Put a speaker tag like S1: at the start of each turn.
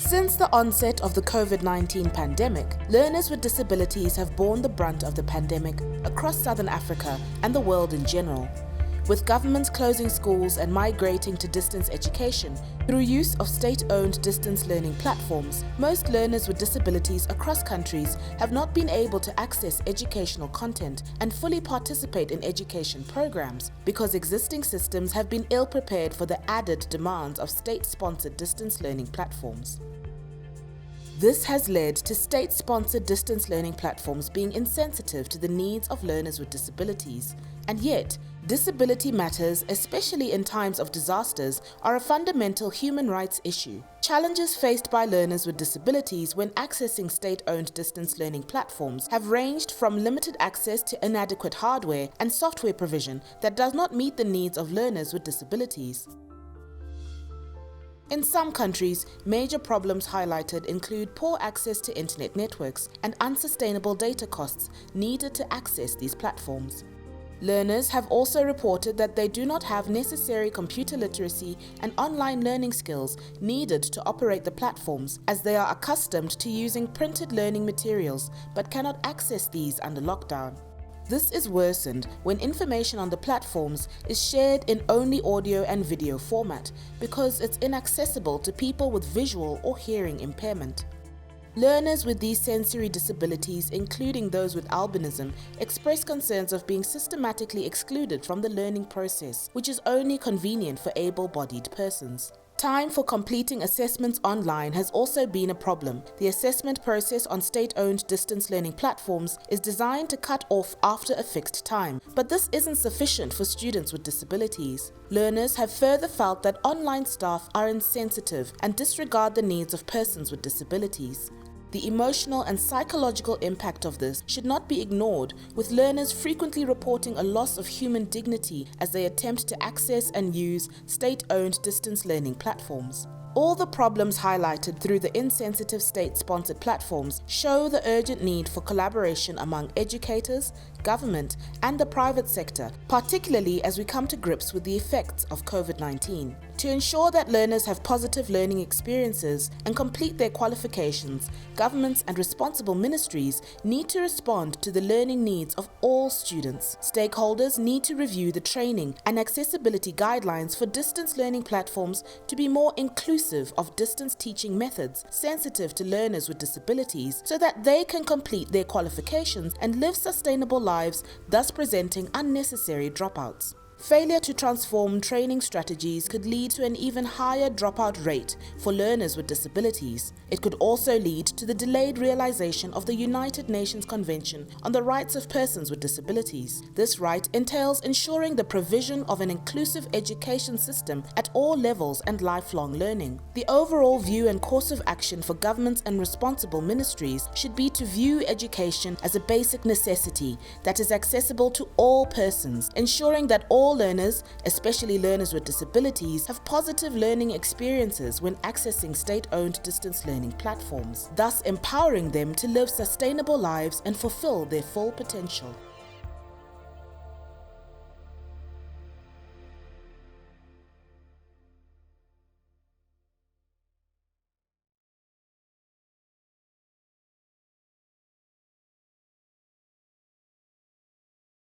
S1: Since the onset of the COVID-19 pandemic, learners with disabilities have borne the brunt of the pandemic across Southern Africa and the world in general. With governments closing schools and migrating to distance education through use of state-owned distance learning platforms, most learners with disabilities across countries have not been able to access educational content and fully participate in education programs because existing systems have been ill-prepared for the added demands of state-sponsored distance learning platforms. This has led to state-sponsored distance learning platforms being insensitive to the needs of learners with disabilities. And yet, disability matters, especially in times of disasters, are a fundamental human rights issue. Challenges faced by learners with disabilities when accessing state-owned distance learning platforms have ranged from limited access to inadequate hardware and software provision that does not meet the needs of learners with disabilities. In some countries, major problems highlighted include poor access to internet networks and unsustainable data costs needed to access these platforms. Learners have also reported that they do not have necessary computer literacy and online learning skills needed to operate the platforms, as they are accustomed to using printed learning materials but cannot access these under lockdown. This is worsened when information on the platforms is shared in only audio and video format because it's inaccessible to people with visual or hearing impairment. Learners with these sensory disabilities, including those with albinism, express concerns of being systematically excluded from the learning process, which is only convenient for able-bodied persons. Time for completing assessments online has also been a problem. The assessment process on state-owned distance learning platforms is designed to cut off after a fixed time, but this isn't sufficient for students with disabilities. Learners have further felt that online staff are insensitive and disregard the needs of persons with disabilities. The emotional and psychological impact of this should not be ignored, with learners frequently reporting a loss of human dignity as they attempt to access and use state-owned distance learning platforms. All the problems highlighted through the insensitive state-sponsored platforms show the urgent need for collaboration among educators, government, and the private sector, particularly as we come to grips with the effects of COVID-19. To ensure that learners have positive learning experiences and complete their qualifications, governments and responsible ministries need to respond to the learning needs of all students. Stakeholders need to review the training and accessibility guidelines for distance learning platforms to be more inclusive of distance teaching methods sensitive to learners with disabilities so that they can complete their qualifications and live sustainable lives, thus preventing unnecessary dropouts. Failure to transform training strategies could lead to an even higher dropout rate for learners with disabilities. It could also lead to the delayed realization of the United Nations Convention on the Rights of Persons with Disabilities. This right entails ensuring the provision of an inclusive education system at all levels and lifelong learning. The overall view and course of action for governments and responsible ministries should be to view education as a basic necessity that is accessible to all persons, ensuring that all learners, especially learners with disabilities, have positive learning experiences when accessing state-owned distance learning platforms, thus empowering them to live sustainable lives and fulfill their full potential.